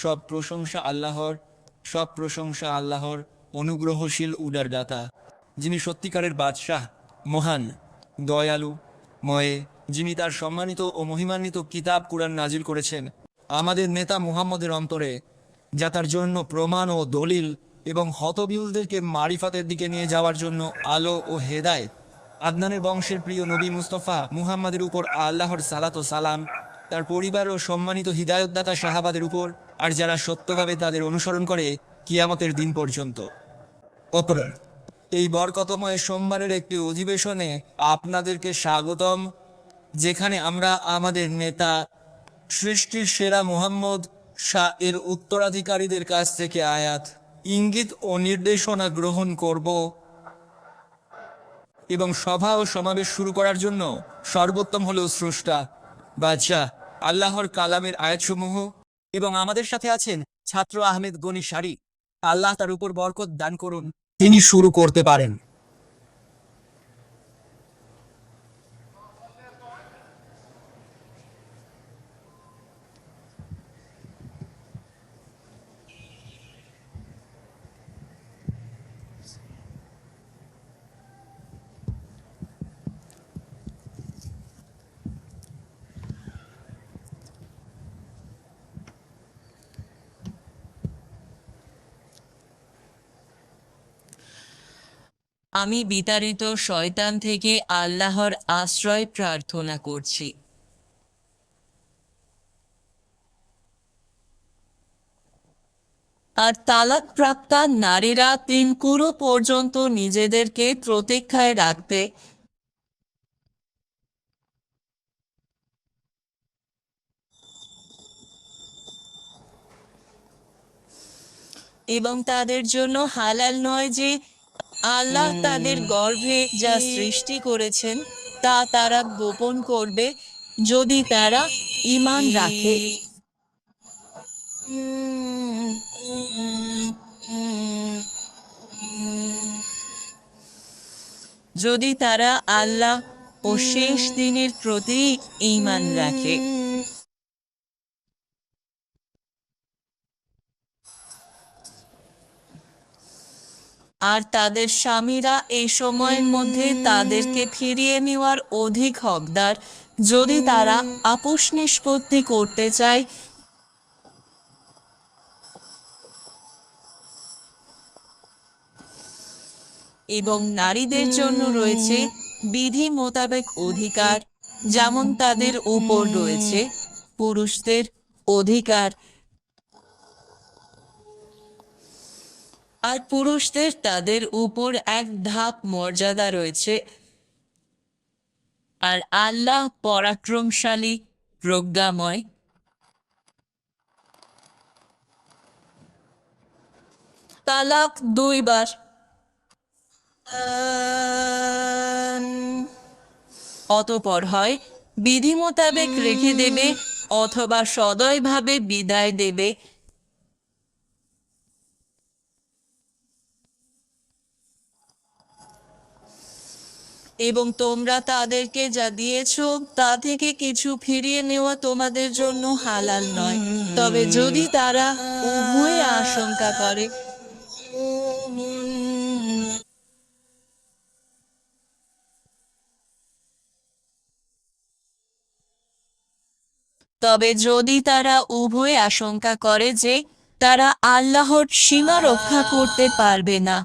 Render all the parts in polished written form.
সব প্রশংসা আল্লাহর, সব প্রশংসা আল্লাহর, অনুগ্রহশীল উদারদাতা, যিনি সত্যিকারের বাদশাহ, মহান, দয়ালু, ময়ে, যিনি তার সম্মানিত ও মহিমান্বিত কিতাব কুরআন নাজিল করেছেন আমাদের নেতা মুহাম্মদের অন্তরে, যা তার জন্য প্রমাণ ও দলিল এবং হতবিহুলদেরকে মারিফাতের দিকে নিয়ে যাওয়ার জন্য আলো ও হেদায়েত। আদনানের বংশের প্রিয় নবী মুস্তফা মুহাম্মাদের উপর আল্লাহর সালাত ও সালাম, তার পরিবার ও সম্মানিত হিদায়তদাতা সাহাবাদের উপর, আর যারা সত্যভাবে তাদের অনুসরণ করে কিয়ামতের দিন পর্যন্ত। অপরাধ এই বরকতময় সোমবারের একটি অধিবেশনে আপনাদেরকে স্বাগতম, যেখানে আমরা আমাদের নেতা সৃষ্টির সেরা মুহাম্মদ শাহ এর উত্তরাধিকারীদের কাছ থেকে আয়াত, ইঙ্গিত ও নির্দেশনা গ্রহণ করব এবং সভা ও সমাবেশ শুরু করার জন্য সর্বোত্তম হলো স্রষ্টা বাদশাহ আল্লাহর কালামের আয়াতসমূহ। এবং আমাদের সাথে আছেন ছাত্র আহমেদ গনি শারী, আল্লাহ তার উপর বরকত দান করুন। তিনি শুরু করতে পারেন। আমি বিতাড়িত শয়তান থেকে আল্লাহর আশ্রয় প্রার্থনা করছি। আর তালাক প্রাপ্তা নারীরা 3 কুরু পর্যন্ত নিজেদেরকে প্রতীক্ষায় রাখবে এবং তাদের জন্য হালাল নয় যে আল্লাহ তাদের গর্ভে যা সৃষ্টি করেছেন তা তারা গোপন করবে, যদি তারা ঈমান রাখে। যদি তারা আল্লাহ ও শেষ দিনের প্রতি ঈমান রাখে। আর তাদের স্বামীরা এই সময়ের মধ্যে তাদেরকে ফিরিয়ে নেওয়ার অধিক হকদার, যদি তারা আপোষ নিষ্পত্তি করতে চায়। এবং নারীদের জন্য রয়েছে বিধি মোতাবেক অধিকার, যেমন তাদের উপর রয়েছে পুরুষদের অধিকার, আর পুরুষদের তাদের উপর এক ধাপ মর্যাদা রয়েছে। আর আল্লাহ পরাক্রমশালী, প্রজ্ঞাময়। তালাক 2 বার। অতঃপর হয় বিধি মোতাবেক রেখে দেবে অথবা সদয়ভাবে বিদায় দেবে। এবং তোমরা তাদেরকে যা দিয়েছ তা থেকে কিছু ফিরিয়ে নেওয়া তোমাদের জন্য হালাল নয়, তবে যদি তারা উভয়ে আশঙ্কা করে। তবে যদি তারা উভয়ে আশঙ্কা করে যে তারা আল্লাহর সীমা রক্ষা করতে পারবে না।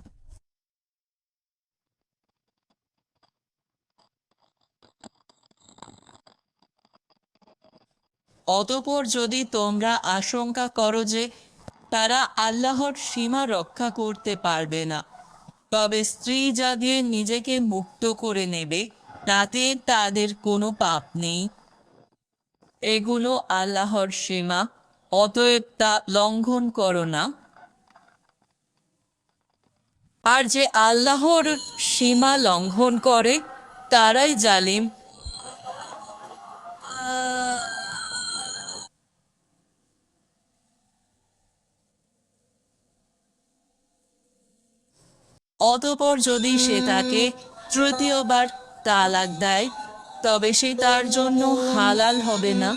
অতঃপর যদি তোমরা আশঙ্কা করো যে তারা আল্লাহর সীমা রক্ষা করতে পারবে না, তবে স্ত্রী যা দিয়ে নিজেকে মুক্ত করে নেবে তাতে তাদের কোনো পাপ নেই। এগুলো আল্লাহর সীমা, অতএব তা লঙ্ঘন করো না। আর যে আল্লাহর সীমা লঙ্ঘন করে তারাই জালিম। অতঃপর যদি সে তাকে তৃতীয়বার তালাক দেয়, তবে সে তার জন্য হালাল হবে না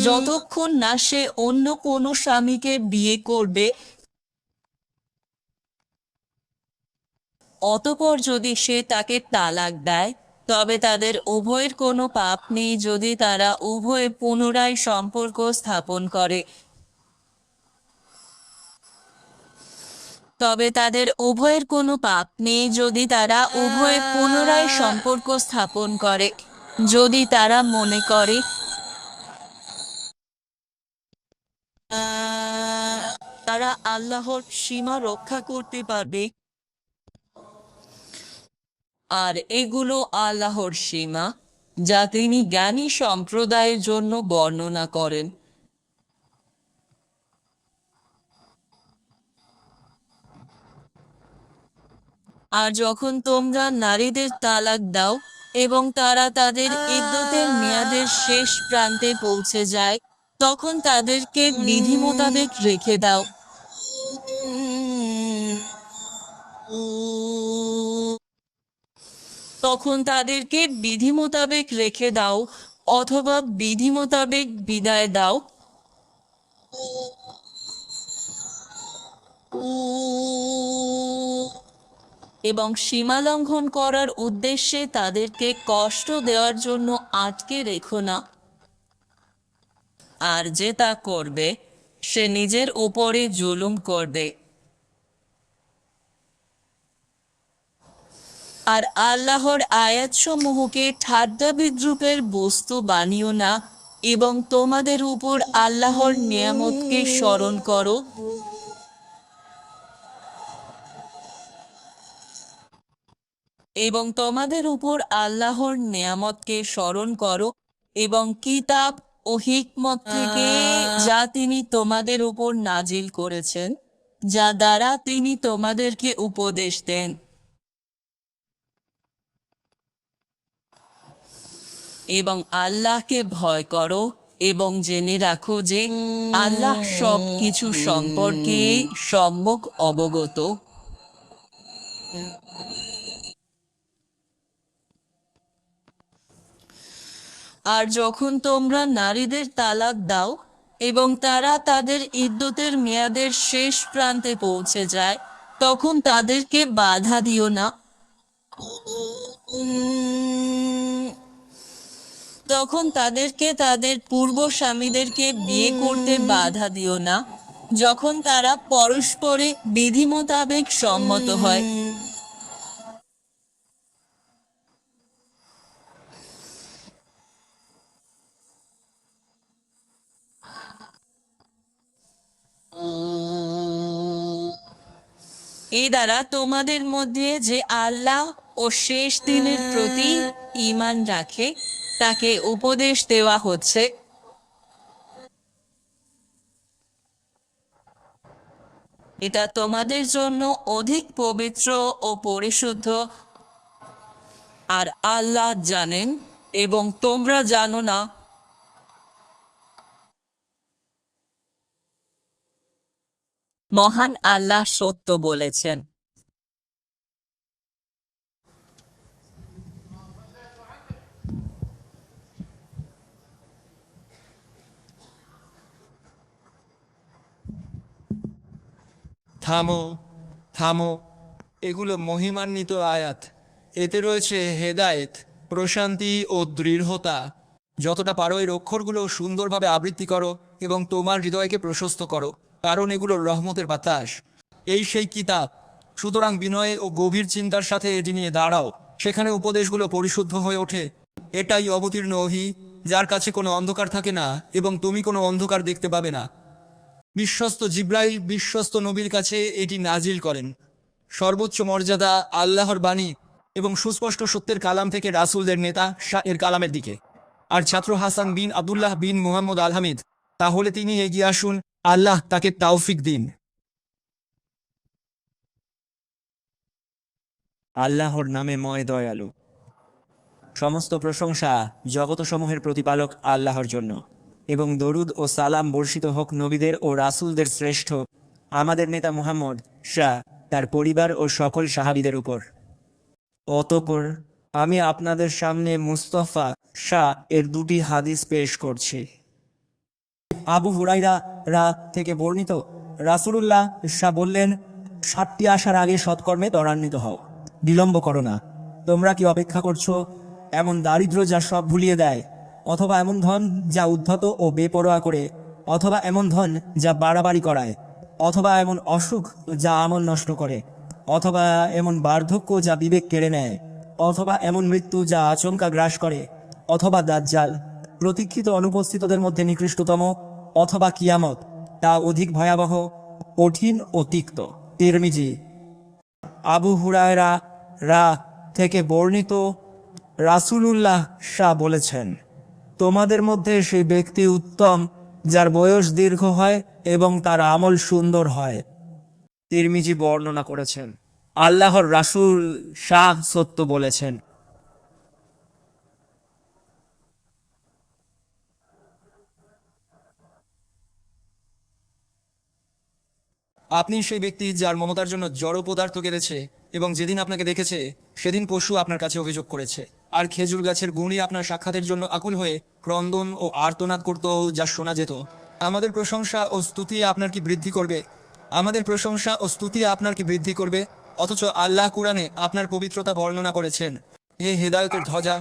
যতক্ষণ না সে অন্য কোনো স্বামীকে বিয়ে করবে। অতঃপর যদি সে তাকে তালাক দেয় তবে তাদের উভয়ের কোনো পাপ নেই যদি তারা উভয়ে পুনরায় সম্পর্ক স্থাপন করে। তবে তাদের উভয়ের কোনো পাপ নেই যদি তারা উভয়ে পুনরায় সম্পর্ক স্থাপন করে, যদি তারা মনে করে তারা আল্লাহর সীমা রক্ষা করতে পারবে। আর এগুলো আল্লাহর সীমা যা তিনি জ্ঞানী সম্প্রদায়ের জন্য বর্ণনা করেন। আর যখন তোমরা নারীদের তালাক দাও এবং তারা তাদের ইদ্যতের মেয়াদের শেষ প্রান্তে পৌঁছে যায় তখন তাদেরকে বিধি মোতাবেক রেখে দাও। তখন তাদেরকে বিধি মোতাবেক রেখে দাও অথবা বিধি মোতাবেক বিদায় দাও। এবং সীমা লঙ্ঘন করার উদ্দেশ্যে তাদেরকে কষ্ট দেওয়ার জন্য আটকে রেখো না। আর যে তা করবে সে নিজের উপরে জুলুম করবে। আর আল্লাহর আয়াতসমূহকে ঠাট্টা বিদ্রুপের বস্তু বানিও না এবং তোমাদের উপর আল্লাহর নিয়ামতকে স্মরণ করো। এবং তোমাদের উপর আল্লাহর নিয়ামতকে স্মরণ করো এবং কিতাব ও হিকমত থেকে যা তিনি তোমাদের উপর নাজিল করেছেন, যা দ্বারা তিনি তোমাদেরকে উপদেশ দেন। এবং আল্লাহকে ভয় করো এবং জেনে রাখো যে আল্লাহ সব কিছু সম্পর্কে সম্যক অবগত। আর যখন তোমরা নারীদের তালাক দাও এবং তারা তাদের ইদ্যতের মেয়াদের শেষ প্রান্তে পৌঁছে যায় তখন তাদেরকে বাধা দিও না। তখন তাদেরকে তাদের পূর্ব স্বামীদেরকে বিয়ে করতে বাধা দিও না যখন তারা পরস্পরে বিধি মোতাবেক সম্মত হয়। এই দ্বারা তোমাদের মধ্যে যে আল্লাহ ও শেষ দিনের প্রতি ঈমান রাখে তাকে উপদেশ দেওয়া হচ্ছে। এটা তোমাদের জন্য অধিক পবিত্র ও পরিশুদ্ধ। আর আল্লাহ জানেন এবং তোমরা জানো না। মহান আল্লাহ সত্য বলেছেন। থামো, থামো, এগুলো মহিমান্বিত আয়াত। এতে রয়েছে হেদায়েত, প্রশান্তি ও দৃঢ়তা। যতটা পারো এর অক্ষরগুলো সুন্দরভাবে আবৃত্তি করো এবং তোমার হৃদয়কে প্রশস্ত করো, কারণ এগুলো রহমতের বাতাস। এই সেই কিতাব, সুতরাং বিনয়ে ও গভীর চিন্তার সাথে এটি নিয়ে দাঁড়াও। সেখানে উপদেশগুলো পরিশুদ্ধ হয়ে ওঠে। এটাই অবতীর্ণ ওহী, যার কাছে কোনো অন্ধকার থাকে না এবং তুমি কোনো অন্ধকার দেখতে পাবে না। বিশ্বস্ত জিব্রাইল বিশ্বস্ত নবীর কাছে এটি নাজিল করেন। সর্বোচ্চ মর্যাদা আল্লাহর বাণী এবং সুস্পষ্ট সত্যের কালাম থেকে রাসূলদের নেতা শাহ এর কালামের দিকে। আর ছাত্র হাসান বিন আব্দুল্লাহ বিন মুহাম্মদ আল হামিদ, তাহলে তিনি এগিয়ে আসুন, আল্লাহ তাকে তাওফিক দিন। আল্লাহর নামে ময় দয়ালু। সমস্ত প্রশংসা জগতসমূহের প্রতিপালক আল্লাহর জন্য, এবং দরুদ ও সালাম বর্ষিত হোক নবীদের ও রাসূলদের শ্রেষ্ঠ আমাদের নেতা মুহাম্মদ শাহ, তার পরিবার ও সকল সাহাবীদের উপর। অতঃপর আমি আপনাদের সামনে মুস্তফা শাহ এর দুটি হাদিস পেশ করছি। আবু হুরাইরা থেকে বর্ণিত, রাসূলুল্লাহ শাহ বললেন, 7টি আসার আগে সৎকর্মে ত্বরান্বিত হও, বিলম্ব করো না। তোমরা কি অপেক্ষা করছো এমন দারিদ্র্য যা সব ভুলিয়ে দেয়, অথবা এমন ধন যা উদ্ধত ও বেপরোয়া করে, অথবা এমন ধন যা বাড়াবাড়ি করায়, অথবা এমন অসুখ যা আমল নষ্ট করে, অথবা এমন বার্ধক্য যা বিবেক কেড়ে নেয়, অথবা এমন মৃত্যু যা আচমকা গ্রাস করে, অথবা দাজ্জাল প্রতীক্ষিত অনুপস্থিতদের মধ্যে নিকৃষ্টতম, অথবা কিয়ামত তা অধিক ভয়াবহ, কঠিন ও তিক্ত। তিরমিজি। আবু হুরায়রা থেকে বর্ণিত, রাসূলুল্লাহ শাহ বলেছেন, তোমাদের মধ্যে সেই ব্যক্তি উত্তম যার বয়স দীর্ঘ হয় এবং তার আমল সুন্দর হয়। তিরমিজি বর্ণনা করেছেন। আল্লাহর রাসূল শাহ সত্য বলেছেন। আপনি সেই ব্যক্তি যার মমতার জন্য জড় পদার্থ কেড়েছে এবং যেদিন আপনাকে দেখেছে সেদিন পশু আপনার কাছে অভিযোগ করেছে, আর খেজুর গাছের গুণী আপনার সাক্ষাতের জন্য আকুল হয়ে ক্রন্দন ও আর্তনাদ করত, যা শোনা যেত। আমাদের প্রশংসা ও স্তুতি আপনার কি বৃদ্ধি করবে? আমাদের প্রশংসা ও স্তুতি আপনার কি বৃদ্ধি করবে? অথচ আল্লাহ কুরআনে আপনার পবিত্রতা বর্ণনা করেছেন। হে হেদায়েতের ধ্বজা,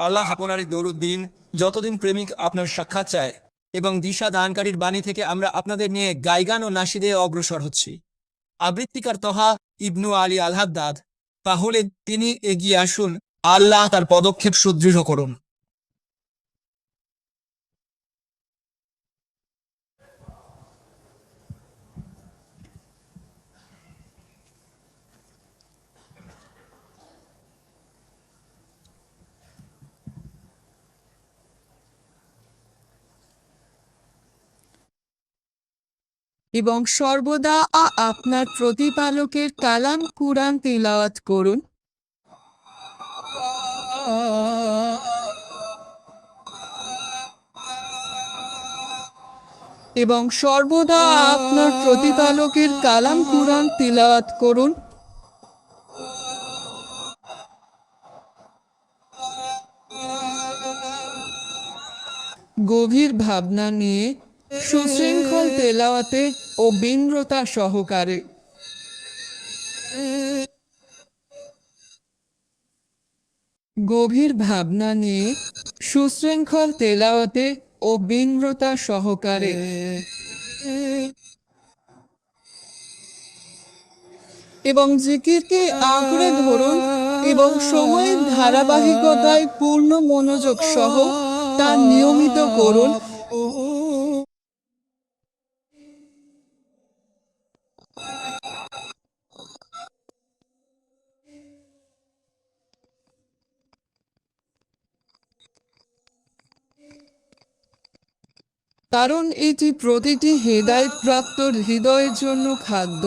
আল্লাহ আপনারই দরুদ দিন যতদিন প্রেমিক আপনার সাক্ষাৎ চায়, এবং দিশা দানকারীর বাণী থেকে আমরা আপনাদের নিয়ে গাইগান ও নাশিদে অগ্রসর হচ্ছি। আবৃত্তিকার তহা ইবনু আলী আল হাদ্দাদ। তাহলে তিনি এগিয়ে আসুন, আল্লাহ তার পদক্ষেপ সুদৃঢ় করুন। এবং সর্বদা আপনার প্রতিপালকের কালাম কুরআন তিলাওয়াত করুন। এবং সর্বদা আপনার প্রতিপালকের কালাম কুরআন তিলাওয়াত করুন। গভীর ভাবনা নিয়ে, সুশৃঙ্খল তেলাওয়াতে ও বিনম্রতা সহকারে। গভীর ভাবনা নিয়ে, সুশৃঙ্খল তেলাওয়াতে ও বিনম্রতা সহকারে। এবং জিকিরকে আঁকড়ে ধরুন এবং সময়ের ধারাবাহিকতায় পূর্ণ মনোযোগ সহ তা নিয়মিত করুন। কারণ এটি প্রতিটি হেদায়েতপ্রাপ্ত হৃদয়ের জন্য খাদ্য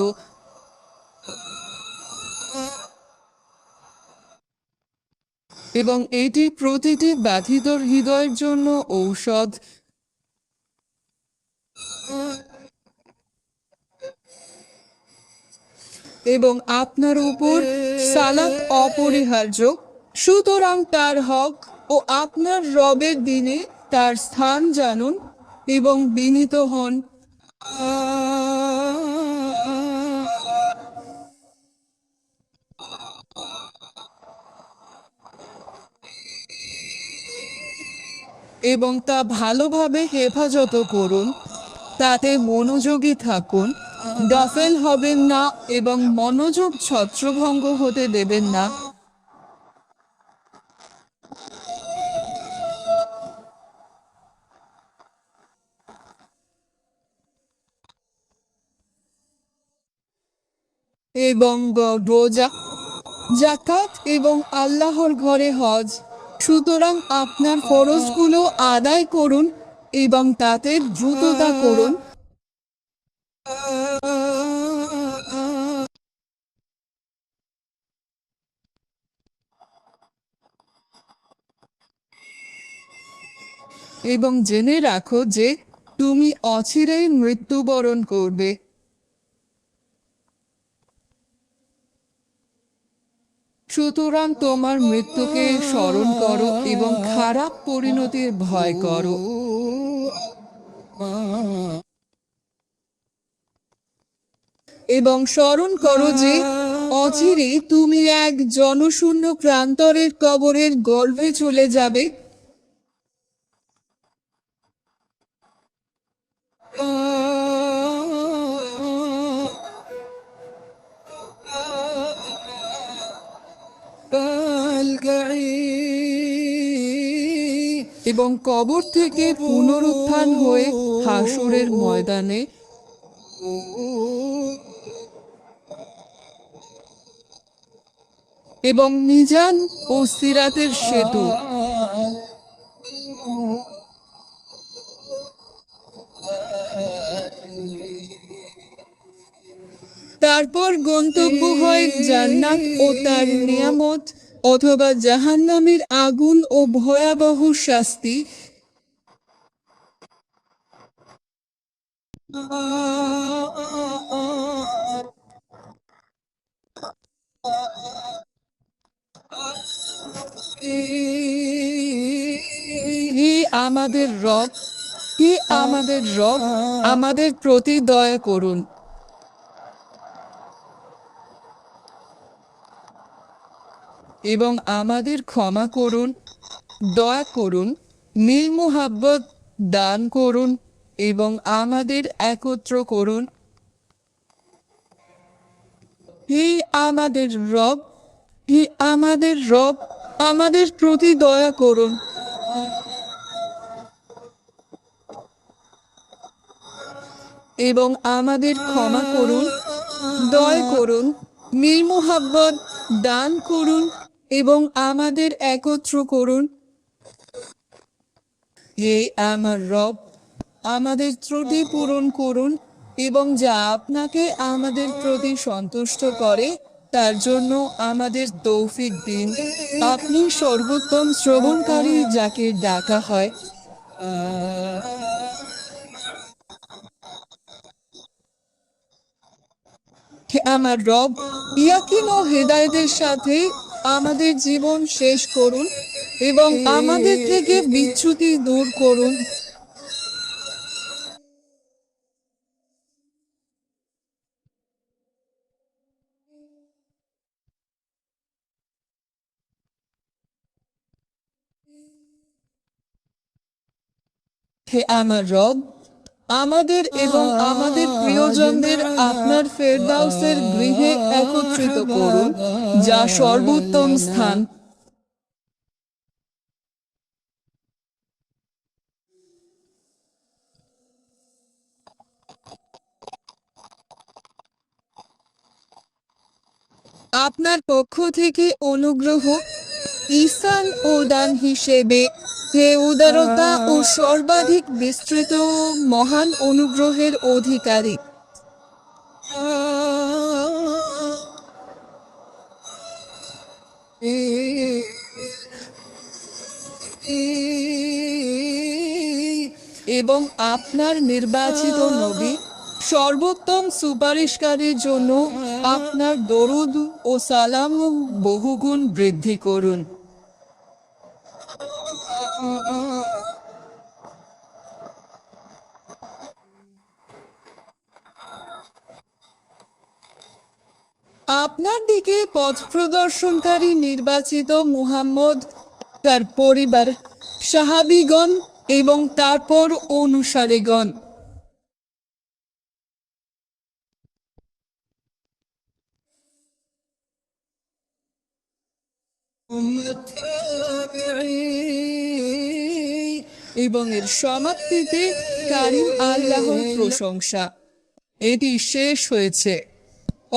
এবং এটি প্রতিটি ব্যথিত হৃদয়ের জন্য ঔষধ। এবং আপনার উপর সালাত অপরিহার্য, সুতরাং তার হক ও আপনার রবের দিনে তার স্থান জানুন এবং বিনীত হন। এবং তা ভালোভাবে হেফাজত করুন, তাতে মনোযোগী থাকুন, গাফেল হবেন না এবং মনোযোগ ছত্রভঙ্গ হতে দেবেন না। এবং রোজা, যাকাত এবং আল্লাহর ঘরে হজ। সুতরাং আপনার ফরজগুলো আদায় করুন এবং তাতে দ্রুততা করুন। এবং জেনে রাখো যে তুমি অচিরেই মৃত্যুবরণ করবে। সুতরাং তোমার মৃত্যুকে স্মরণ করো এবং খারাপ পরিণতির ভয় করো। এবং স্মরণ করো যে অচিরে তুমি এক জনশূন্য প্রান্তরের কবরের গর্ভে চলে যাবে। এবং কবর থেকে পুনরুত্থান হয়ে হাসরের ময়দানে এবং মিজান ও সিরাতের সেতু তারপর গন্তব্য হয় জান্নাত ও তার নিয়ামত, অথবা জাহান্নামের আগুন ও ভয়াবহ শাস্তি। হে আমাদের রব, হে আমাদের রব, আমাদের প্রতি দয়া করুন এবং আমাদের ক্ষমা করুন, দয়া করুন, মিল মুহাব্বত দান করুন এবং আমাদের একত্র করুন। হে আমাদের রব, হে আমাদের রব, আমাদের প্রতি দয়া করুন এবং আমাদের ক্ষমা করুন, দয়া করুন, মিল মুহাব্বত দান করুন এবং আমাদের একত্র করুন। হে আমার রব, আমাদের ত্রুটি পূরণ করুন এবং যা আপনাকে আমাদের প্রতি সন্তুষ্ট করে তার জন্য আমাদের তৌফিক দিন। আপনি সর্বোত্তম শ্রবণকারী যাকে ডাকা হয়। হে আমার রব, ইয়াকিন ও হেদায়েতের সাথে আমাদের জীবন শেষ করুন এবং আমাদের থেকে বিচ্যুতি দূর করুন। হে আমার রব, আমাদের এবং আমাদের প্রিয়জনদের আপনার ফেরদাউসের গৃহে একত্রিত করুন, যা সর্বোত্তম স্থান। আপনার পক্ষ থেকে অনুগ্রহ, ঈসান ও দান হিসেবে হে উদারতা ও সর্বাধিক বিস্তৃত মহান অনুগ্রহের অধিকারী। এবং আপনার নির্বাচিত নবী সর্বোত্তম সুপারিশকারীর জন্য আপনার দরুদ ও সালাম বহুগুণ বৃদ্ধি করুন। আপনার দিকে পথ প্রদর্শনকারী নির্বাচিত মুহাম্মদ, তার পরিবার, সাহাবীগণ এবং তারপর অনুসারীগণ। এবং এর সমাপ্তিতে কারিম আল্লাহর প্রশংসা। এটি শেষ হয়েছে।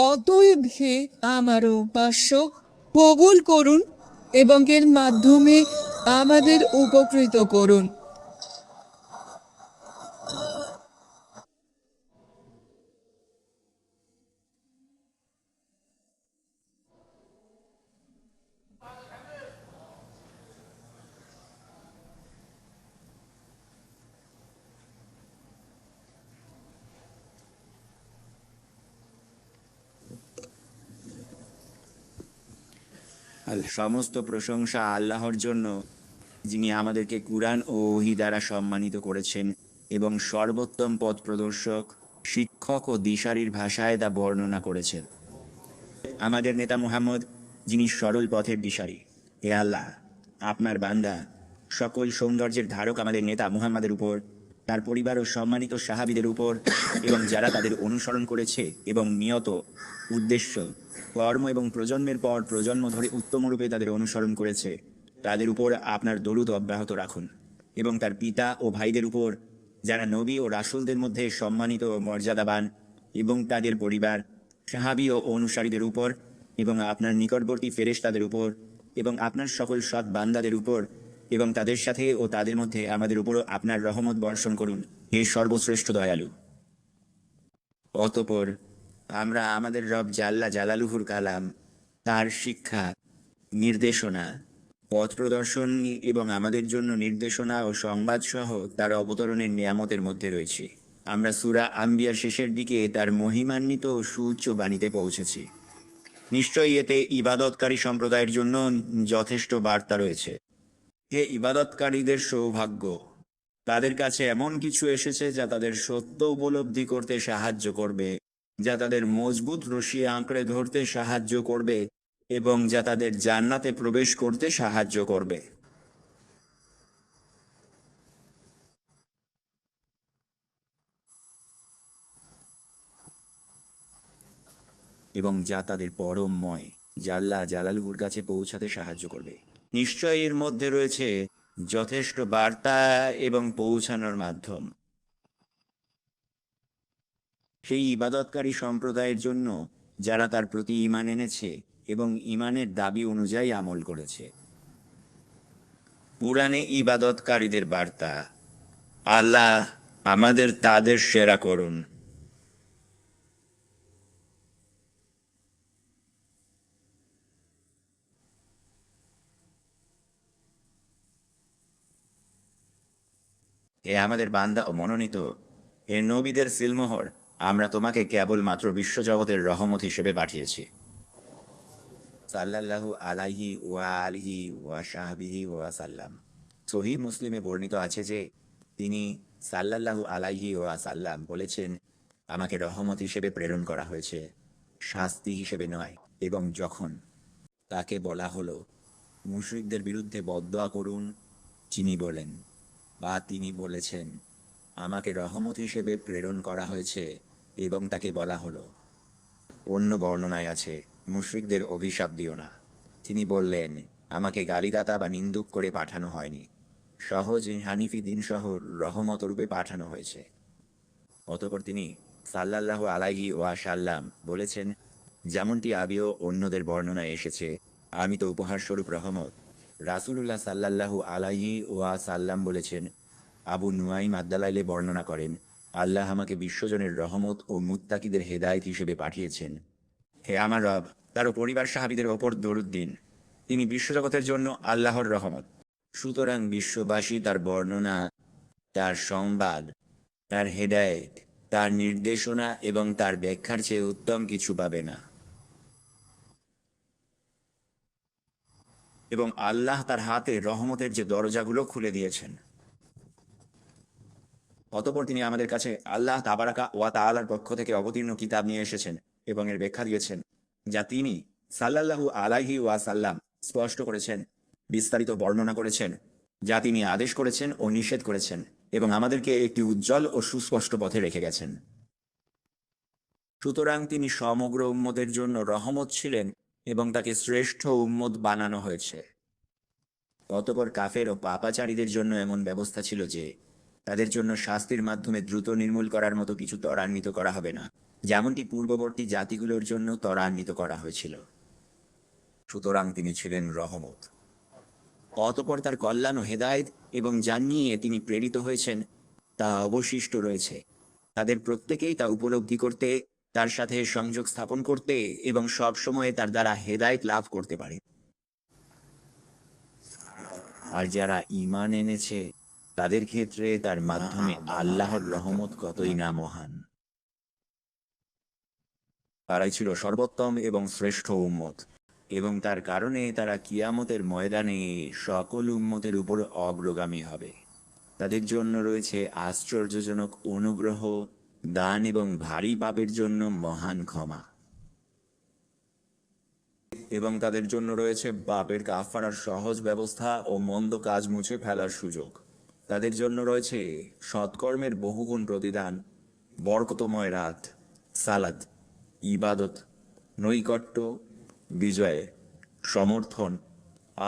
অতএব হে আমার উপাস্য, কবুল করুন এবং এর মাধ্যমে আমাদের উপকৃত করুন। সমস্ত প্রশংসা আল্লাহর জন্য, যিনি আমাদেরকে কুরআন ও ওহী দ্বারা সম্মানিত করেছেন এবং সর্বোত্তম পথ প্রদর্শক, শিক্ষক ও দিশারির ভাষায় তা বর্ণনা করেছেন। আমাদের নেতা মুহাম্মদ, যিনি সরল পথের দিশারি। হে আল্লাহ, আপনার বান্দা সকল সৌন্দর্যের ধারক আমাদের নেতা মুহাম্মাদের উপর, তার পরিবার ও সম্মানিত সাহাবীদের উপর এবং যারা তাদের অনুসরণ করেছে এবং নিয়ত উদ্দেশ্য কর্ম এবং প্রজন্মের পর প্রজন্ম ধরে উত্তমরূপে তাদের অনুসরণ করেছে, তাদের উপর আপনার দরুদ অব্যাহত রাখুন। এবং তার পিতা ও ভাইদের উপর, যারা নবী ও রাসূলদের মধ্যে সম্মানিত ও মর্যাদাবান, এবং তাদের পরিবার, সাহাবী ও অনুসারীদের উপর, এবং আপনার নিকটবর্তী ফেরেশতাদের উপর, এবং আপনার সকল সৎ বান্দাদের উপর, এবং তাদের সাথে ও তাদের মধ্যে আমাদের উপরও আপনার রহমত বর্ষণ করুন, হে সর্বশ্রেষ্ঠ দয়ালু। অতঃপর আমরা আমাদের রব জাল্লা জালালুহুর কালাম, তার শিক্ষা, নির্দেশনা, পথ প্রদর্শন এবং আমাদের জন্য নির্দেশনা ও সংবাদ সহ তার অবতরণের নিয়ামতের মধ্যে রয়েছি। আমরা সূরা আম্বিয়ার শেষের দিকে তার মহিমান্বিত ও সুউচ্চ বাণীতে পৌঁছেছি। নিশ্চয়ই এতে ইবাদতকারী সম্প্রদায়ের জন্য যথেষ্ট বার্তা রয়েছে। হে ইবাদতকারীদের সৌভাগ্য, তাদের কাছে এমন কিছু এসেছে যা তাদের সত্য উপলব্ধি করতে সাহায্য করবে, যা তাদের মজবুত রশি আঁকড়ে ধরতে সাহায্য করবে এবং যা তাদের জান্নাতে প্রবেশ করতে সাহায্য করবে। এবং যা তাদের পরমময় জাল্লা জালালুর কাছে পৌঁছাতে সাহায্য করবে। নিশ্চয় এর মধ্যে রয়েছে যথেষ্ট বার্তা এবং পৌঁছানোর মাধ্যম সেই ইবাদতকারী সম্প্রদায়ের জন্য যারা তার প্রতি ঈমান এনেছে এবং ঈমানের দাবি অনুযায়ী আমল করেছে। কুরআনে ইবাদতকারীদের বার্তা। আল্লাহ আমাদের তাদের সেরা করুন। হে আমাদের বান্দা ও মনোনীত, হে নবীদের সিলমোহর, আমরা তোমাকে কেবলমাত্র বিশ্বজগতের রহমত হিসেবে পাঠিয়েছি। সাল্লাল্লাহু আলাইহি ওয়া আলিহি ওয়া সাহবিহি ওয়া সাল্লাম। সহিহ মুসলিমে বর্ণিত আছে যে তিনি সাল্লাল্লাহু আলাইহি ওয়া সাল্লাম বলেছেন, আমাকে রহমত হিসেবে প্রেরণ করা হয়েছে, শাস্তি হিসেবে নয়। এবং যখন তাকে বলা হলো মুশরিকদের বিরুদ্ধে বদদোয়া করুন, তিনি বলেন বা তিনি বলেছেন, আমাকে রহমত হিসেবে প্রেরণ করা হয়েছে, এবং তাকে বলা হলো। অন্য বর্ণনায় আছে, মুশরিকদের অভিশাপ দিও না। তিনি বললেন, আমাকে গালিদাতা বা নিন্দুক করে পাঠানো হয়নি, সহজ হানিফি দিন সহ রহমত রূপে পাঠানো হয়েছে। অতঃপর তিনি সাল্লাল্লাহু আলাইহি ওয়া সাল্লাম বলেছেন, যেমনটি আবিও অন্যদের বর্ণনায় এসেছে, আমি তো উপহার স্বরূপ রহমত। রাসূলুল্লাহ সাল্লাল্লাহু আলাইহি ওয়া সাল্লাম বলেছেন, আবু নুয়াইম আদ-দালাইলি বর্ণনা করেন, আল্লাহ আমাকে বিশ্বজনের রহমত ও মুত্তাকিদের হেদায়েত হিসেবে পাঠিয়েছেন। হে আমার রব, তার পরিবার সাহাবীদের ওপর দরুদ দিন, তিনি বিশ্বজগতের জন্য আল্লাহর রহমত। সুতরাং বিশ্ববাসী তার বর্ণনা, তার সংবাদ, তার হেদায়েত, তার নির্দেশনা এবং তার ব্যাখ্যার চেয়ে উত্তম কিছু পাবে না। এবং আল্লাহ তার হাতে রহমতের যে দরজাগুলো খুলে দিয়েছেন। অতঃপর তিনি আমাদের কাছে আল্লাহ তাবারাকা ওয়া তাআলার পক্ষ থেকে অবতীর্ণ কিতাব নিয়ে এসেছেন এবং এর ব্যাখ্যা দিয়েছেন, যা তিনি সাল্লাল্লাহু আলাইহি ওয়া সাল্লাম স্পষ্ট করেছেন, বিস্তারিত বর্ণনা করেছেন, যা তিনি আদেশ করেছেন ও নিষেধ করেছেন, এবং আমাদেরকে একটি উজ্জ্বল ও সুস্পষ্ট পথে রেখে গেছেন। সুতরাং তিনি সমগ্র উম্মতের জন্য রহমত ছিলেন এবং তাকে শ্রেষ্ঠ উম্মত বানানো হয়েছে। অতঃপর কাফের ও পাপাচারীদের জন্য এমন ব্যবস্থা ছিল যে তাদের জন্য শাস্তির মাধ্যমে দ্রুত নির্মূল করার মতো কিছু ত্বরান্বিত করা হবে না, যেমনটি পূর্ববর্তী জাতিগুলোর জন্য ত্বরান্বিত করা হয়েছিল। সুতরাং তিনি ছিলেন রহমত। অতঃপর তার কল্যাণ ও হেদায়েত এবং জানিয়ে তিনি প্রেরিত হয়েছেন তা অবশিষ্ট রয়েছে, তাদের প্রত্যেকেই তা উপলব্ধি করতে, তার সাথে সংযোগ স্থাপন করতে এবং সব সময় তার দ্বারা হেদায়েত লাভ করতে পারে। আর যারা ঈমান এনেছে তাদের ক্ষেত্রে তার মাধ্যমে আল্লাহর রহমত কতই না মহান। তারাই ছিল সর্বোত্তম এবং শ্রেষ্ঠ উম্মত। এবং তার কারণে তারা কিয়ামতের ময়দানে সকল উম্মতের উপর অগ্রগামী হবে। তাদের জন্য রয়েছে আশ্চর্যজনক অনুগ্রহ, দান এবং ভারী পাপের জন্য মহান ক্ষমা। এবং তাদের জন্য রয়েছে পাপের কাফারার সহজ ব্যবস্থা ও মন্দ কাজ মুছে ফেলার সুযোগ। তাদের জন্য রয়েছে সৎকর্মের বহুগুণ প্রতিদান, বরকতময় রাত, সালাদ, ইবাদত, নৈকট্য, বিজয়, সমর্থন,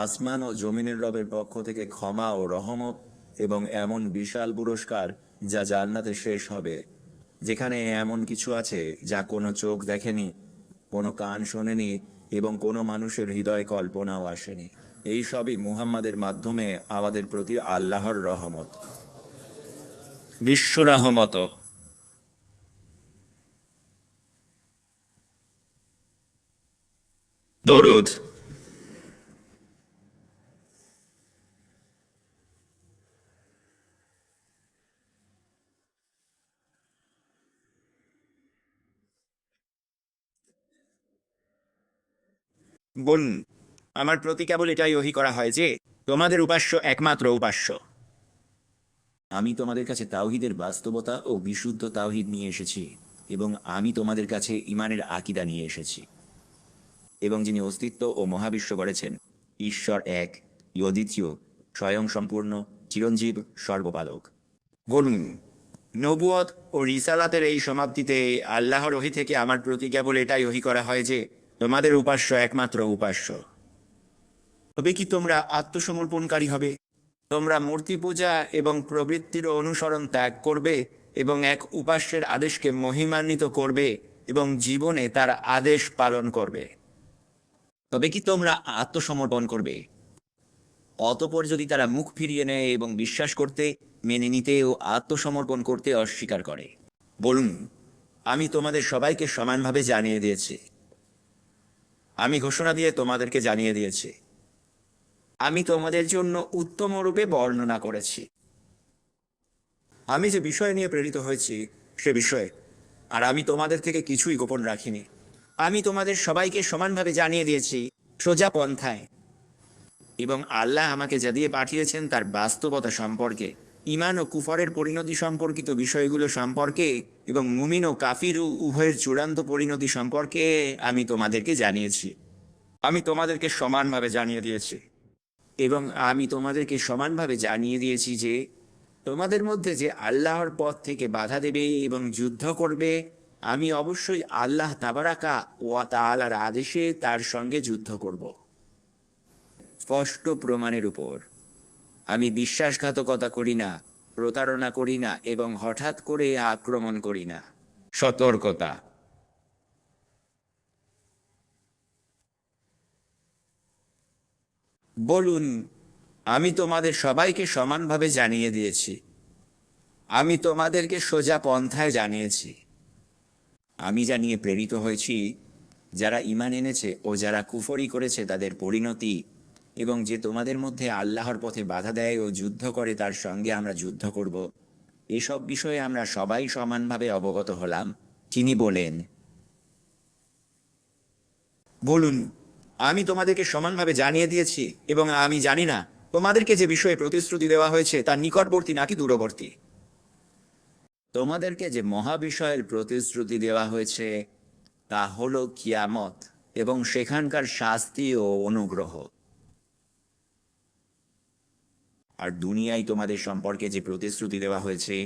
আসমান ও জমিনের রবের পক্ষ থেকে ক্ষমা ও রহমত, এবং এমন বিশাল পুরস্কার যা জান্নাতে শেষ হবে, যেখানে এমন কিছু আছে যা কোনো চোখ দেখেনি, কোনো কান শোনেনি এবং কোনো মানুষের হৃদয় কল্পনাও আসেনি। এই সবই মুহাম্মাদের মাধ্যমে আমাদের প্রতি আল্লাহর রহমত, বিশ্ব রহমত। দরুদ। বলুন, আমার প্রতি কেবল এটাই ওহী করা হয় যে তোমাদের উপাস্য একমাত্র উপাস্য। আমি তোমাদের কাছে তাওহীদের বাস্তবতা ও বিশুদ্ধ তাওহীদ নিয়ে এসেছি, এবং আমি তোমাদের কাছে ঈমানের আকীদা নিয়ে এসেছি। এবং যিনি অস্তিত্ব ও মহাবিশ্ব গড়েছেন, ঈশ্বর এক, অদ্বিতীয়, স্বয়ং সম্পূর্ণ, চিরঞ্জীব, সর্বপালক। বলুন, নবুয়ত ও রিসালাতের এই সমাপ্তিতে আল্লাহর ওহী থেকে আমার প্রতি কেবল এটাই ওহী করা হয় যে তোমাদের উপাস্য একমাত্র উপাস্য। তবে কি তোমরা আত্মসমর্পণকারী হবে? তোমরা মূর্তি পূজা এবং প্রবৃত্তির অনুসরণ ত্যাগ করবে এবং এক উপাস্যের আদেশকে মহিমান্বিত করবে এবং জীবনে তার আদেশ পালন করবে। তবে কি তোমরা আত্মসমর্পণ করবে? অতঃপর যদি তারা মুখ ফিরিয়ে নেয় এবং বিশ্বাস করতে, মেনে নিতে ও আত্মসমর্পণ করতে অস্বীকার করে, বলুন, আমি তোমাদের সবাইকে সমানভাবে জানিয়ে দিয়েছি। আমি ঘোষণা দিয়ে তোমাদেরকে জানিয়ে দিয়েছি। আমি তোমাদের জন্য উত্তম রূপে বর্ণনা করেছি। আমি যে বিষয় নিয়ে প্রেরিত হয়েছি সে বিষয়ে, আর আমি তোমাদের থেকে কিছুই গোপন রাখিনি। আমি তোমাদের সবাইকে সমানভাবে জানিয়ে দিয়েছি সোজা পন্থায়, এবং আল্লাহ আমাকে যা দিয়ে পাঠিয়েছেন তার বাস্তবতা সম্পর্কে, ঈমান ও কুফরের পরিণতি সম্পর্কিত বিষয়গুলো সম্পর্কে, এবং মুমিন ও কাফির উভয়ের চূড়ান্ত পরিণতি সম্পর্কে আমি তোমাদেরকে জানিয়েছি। আমি তোমাদেরকে সমানভাবে জানিয়ে দিয়েছি, এবং আমি তোমাদেরকে সমানভাবে জানিয়ে দিয়েছি যে তোমাদের মধ্যে যে আল্লাহর পথ থেকে বাধা দেবে এবং যুদ্ধ করবে, আমি অবশ্যই আল্লাহ তাবারাকা ওয়া তাআলার আদেশে তার সঙ্গে যুদ্ধ করব। স্পষ্ট প্রমাণের উপর আমি বিশ্বাসঘাতকতা করি না, প্রতারণা করি না এবং হঠাৎ করে আক্রমণ করি না। সতর্কতা। বলুন, আমি তোমাদের সবাইকে সমানভাবে জানিয়ে দিয়েছি। আমি তোমাদেরকে সোজা পন্থায় জানিয়েছি। আমি জানিয়ে প্রেরিত হয়েছি যারা ঈমান এনেছে ও যারা কুফরি করেছে তাদের পরিণতি, এবং যে তোমাদের মধ্যে আল্লাহর পথে বাধা দেয় ও যুদ্ধ করে তার সঙ্গে আমরা যুদ্ধ করব। এসব বিষয়ে আমরা সবাই সমানভাবে অবগত হলাম। তিনি বলেন, বলুন, আমি তোমাদেরকে সমানভাবে জানিয়ে দিয়েছি এবং আমি জানি না তোমাদেরকে যে বিষয়ে প্রতিশ্রুতি দেওয়া হয়েছে তা নিকটবর্তী নাকি দূরবর্তী। তোমাদেরকে যে মহাবিষয়ের প্রতিশ্রুতি দেওয়া হয়েছে তা হলো কিয়ামত এবং সেখানকার শাস্তি ও অনুগ্রহ। আর দুনিয়ায় তোমাদের সম্পর্কে যে প্রতিশ্রুতি দেওয়া হয়েছে,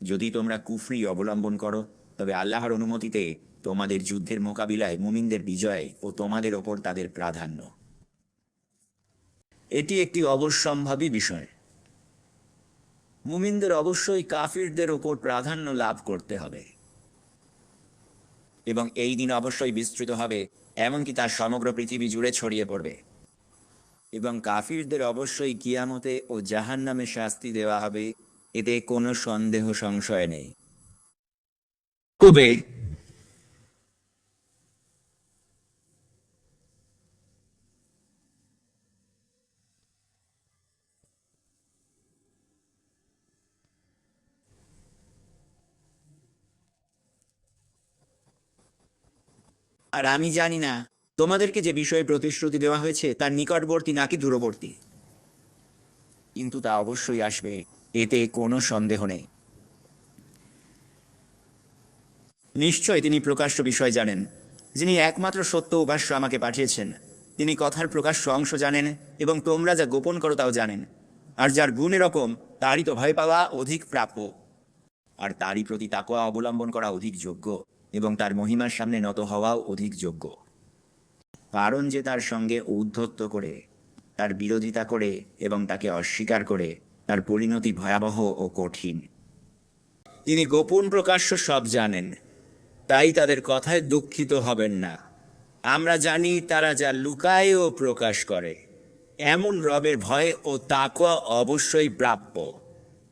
যদি তোমরা কুফরি অবলম্বন করো তবে আল্লাহর অনুমতিতে তোমাদের যুদ্ধের মোকাবিলায় মুমিনদের বিজয় ও তোমাদের ওপর তাদের প্রাধান্য। এটি একটি অবশ্যম্ভাবী বিষয়। মুমিনদের অবশ্যই কাফিরদের ওপর প্রাধান্য লাভ করতে হবে, এবং এই দিন অবশ্যই বিস্তৃত হবে, এমনকি তার সমগ্র পৃথিবী জুড়ে ছড়িয়ে পড়বে, এবং কাফিরদের অবশ্যই কিয়ামতে ও জাহান্নামে শাস্তি দেওয়া হবে, এতে কোনো সন্দেহ সংশয় নেই। কবে? আর আমি জানি না তোমাদেরকে যে বিষয়ে প্রতিশ্রুতি দেওয়া হয়েছে তার নিকটবর্তী নাকি দূরবর্তী? কিন্তু তা অবশ্যই আসবে, এতে কোনো সন্দেহ নেই। নিশ্চয় তিনি প্রকাশ্য বিষয় জানেন। যিনি একমাত্র সত্য উপাস্য আমাকে পাঠিয়েছেন, তিনি কথার প্রকাশ্য অংশ জানেন এবং তোমরা যা গোপন করো তাও জানেন। আর যার গুণ এরকম, তারই তো ভয় পাওয়া অধিক প্রাপ্য, আর তারই প্রতি তাকওয়া অবলম্বন করা অধিক যোগ্য, এবং তার মহিমার সামনে নত হওয়াও অধিক যোগ্য। কারণ যে তার সঙ্গে ঔদ্ধত্য করে, তার বিরোধিতা করে এবং তাকে অস্বীকার করে, তার পরিণতি ভয়াবহ ও কঠিন। তিনি গোপন প্রকাশ্য সব জানেন, তাই তাদের কথায় দুঃখিত হবেন না। আমরা জানি তারা যা লুকায় ও প্রকাশ করে। এমন রবের ভয় ও তাকওয়া অবশ্যই প্রাপ্য।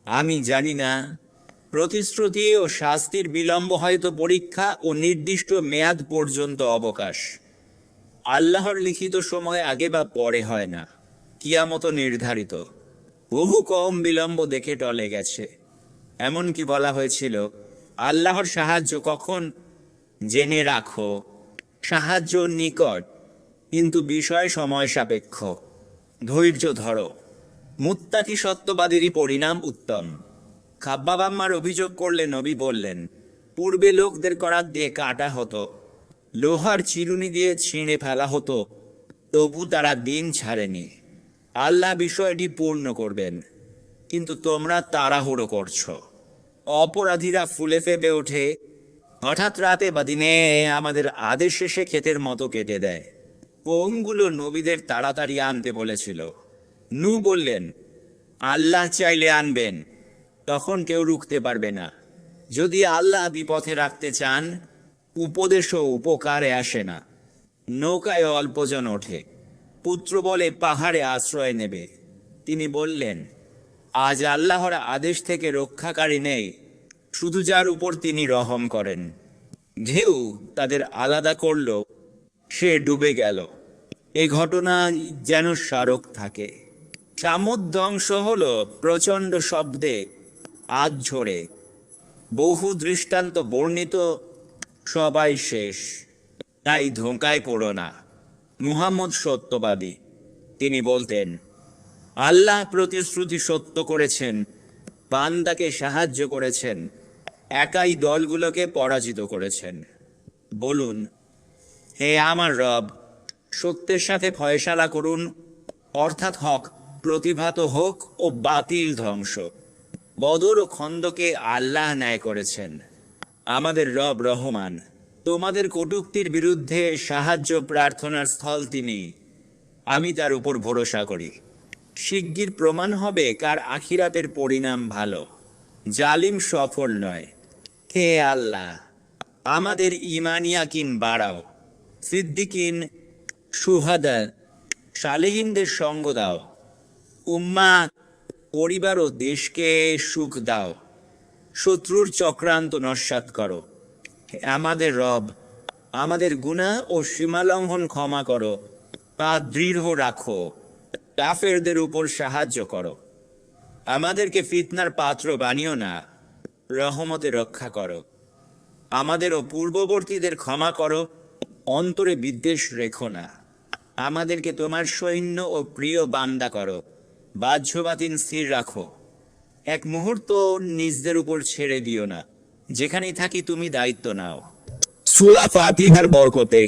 আমি জানি না, প্রতিশ্রুতি ও শাস্তির বিলম্ব হয়তো পরীক্ষা ও নির্দিষ্ট মেয়াদ পর্যন্ত অবকাশ। আল্লাহর লিখিত সময় আগে বা পরে হয় না, কিয়ামত নির্ধারিত। বহু কম বিলম্ব দেখে টলে গেছে। এমনকি বলা হয়েছিল, আল্লাহর সাহায্য কখন? জেনে রাখো, সাহায্য নিকট, কিন্তু বিষয় সময় সাপেক্ষ। ধৈর্য ধরো। মুত্তাকি সত্যবাদীরই পরিণাম উত্তম। খাব্বাব আম্মার অভিযোগ করলে নবী বললেন, পূর্বে লোকদের করাত দিয়ে কাটা হতো, লোহার চিরুনি দিয়ে ছিঁড়ে ফেলা হতো, তবু তারা দিন ছাড়েনি। আল্লাহ বিষয়টি পূর্ণ করবেন, কিন্তু তোমরা তাড়াহুড়ো করছো। অপরাধীরা ফুলে ফেপে ওঠে, হঠাৎ রাতে বা দিনে আমাদের আদেশ শেষে ক্ষেতের মতো কেটে দেয়। কৌমগুলো নবীদের তাড়াতাড়ি আনতে বলেছিল। নূহ বললেন, আল্লাহ চাইলে আনবেন, তখন কেউ রুখতে পারবে না। যদি আল্লাহ বিপথে রাখতে চান, উপদেশও উপকারে আসে না। নৌকায় অল্পজন ওঠে, পুত্র বলে পাহাড়ে আশ্রয় নেবে। তিনি বললেন, আজ আল্লাহর আদেশ থেকে রক্ষাকারী নেই, শুধু যার উপর তিনি রহম করেন। ঢেউ তাদের আলাদা করল, সে ডুবে গেল। এই ঘটনা যেন স্মারক থাকে। সামুদ ধ্বংস হলো প্রচণ্ড শব্দে, আজ ঝরে। বহু দৃষ্টান্ত বর্ণিত, সবাই শেষ। তাই ধোঁকায় পড়ো না। মুহাম্মদ সত্যবাদী। তিনি বলতেন, আল্লাহ প্রতিশ্রুতি সত্য করেছেন, বান্দাকে সাহায্য করেছেন, একাই দলগুলোকে পরাজিত করেছেন। বলুন, হে আমার রব, সত্যের সাথে ফয়সালা করুন, অর্থাৎ হক প্রতিভাত হোক ও বাতিল ধ্বংস। বদর ও খন্দকে আল্লাহ ন্যায় করেছেন। আমাদের রব রহমান, তোমাদের কটূক্তির বিরুদ্ধে সাহায্য প্রার্থনার স্থল তিনি। আমি তার উপর ভরসা করি। শিগগির প্রমাণ হবে কার আখিরাতের পরিণাম ভালো। জালিম সফল নয়। হে আল্লাহ, আমাদের ঈমানিয়াকিন বাড়াও, সিদ্দিকিন, সুহাদা, সালেহিনদের সঙ্গ দাও। উম্মা, পরিবার ও দেশকে সুখ দাও। শত্রুর চক্রান্ত নস্যাৎ করো। হে আমাদের রব, আমাদের গুনাহ ও সীমালঙ্ঘন ক্ষমা করো। পা দৃঢ় রাখো, কাফেরদের উপর সাহায্য করো। আমাদেরকে ফিতনার পাত্র বানিও না, রহমতে রক্ষা করো। আমাদের ও পূর্ববর্তীদের ক্ষমা করো, অন্তরে বিদ্বেষ রেখো না। আমাদেরকে তোমার সৈন্য ও প্রিয় বান্দা করো, বাহ্যবাতিন স্থির রাখো। এক মুহূর্ত নিজদের উপর ছেড়ে দিও না। যেখানেই থাকি তুমি দায়িত্ব নাও। সূরা ফাতিহার বরকতে।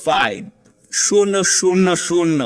5 শূন্য শূন্য শূন্য।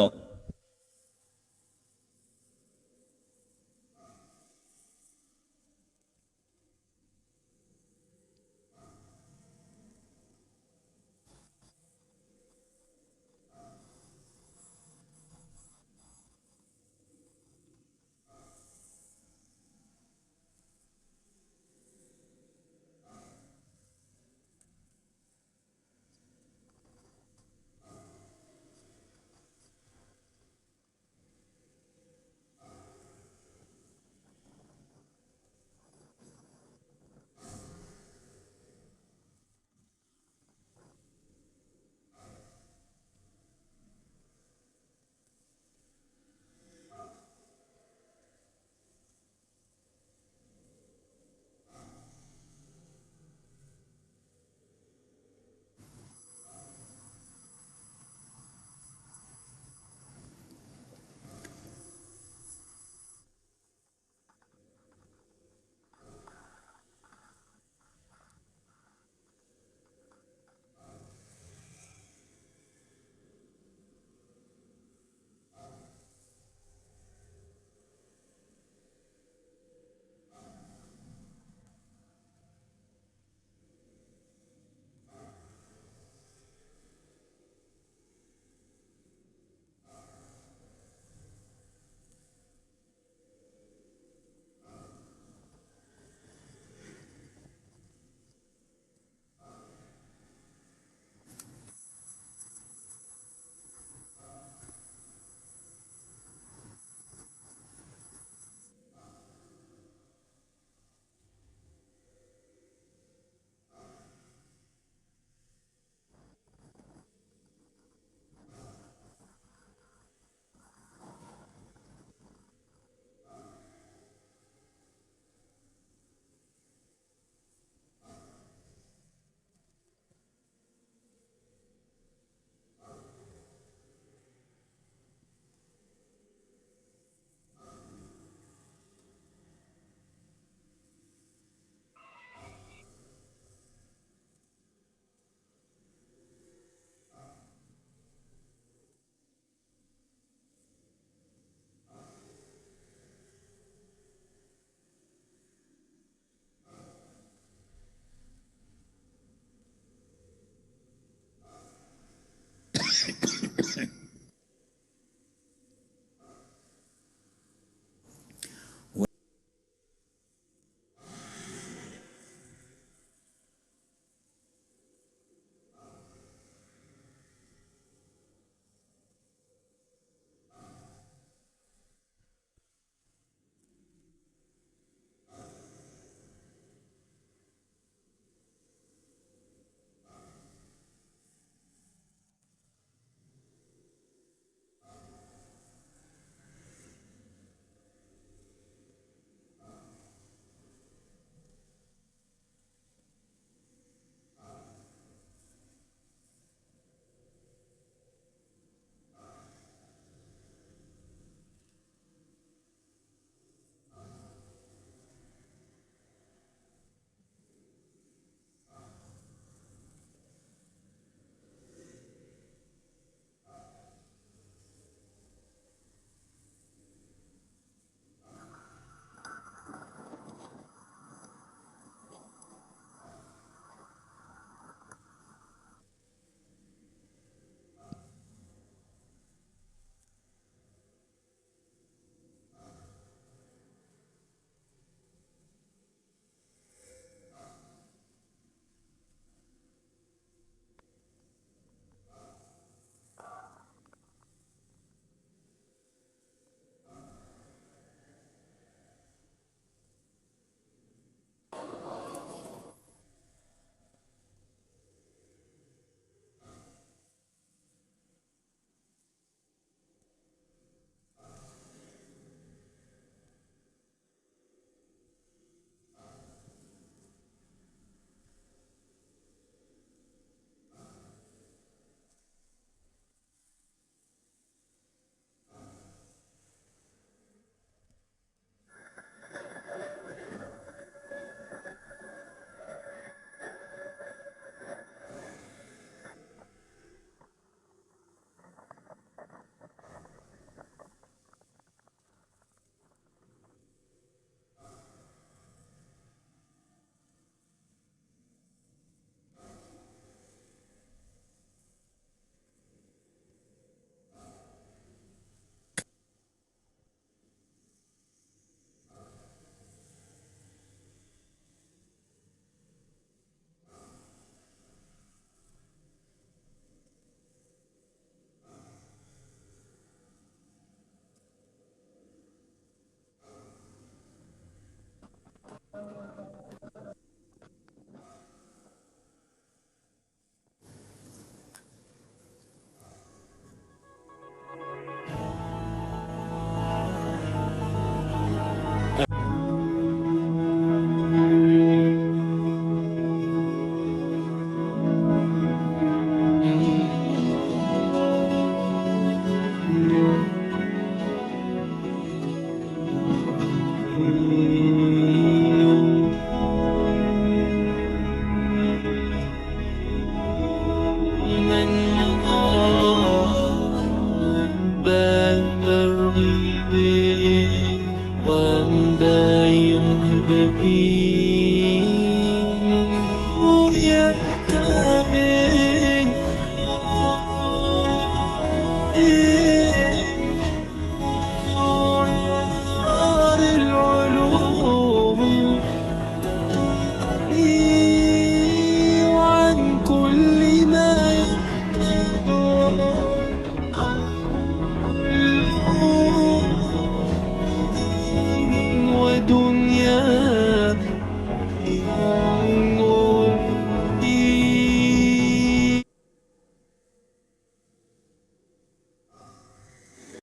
Yeah.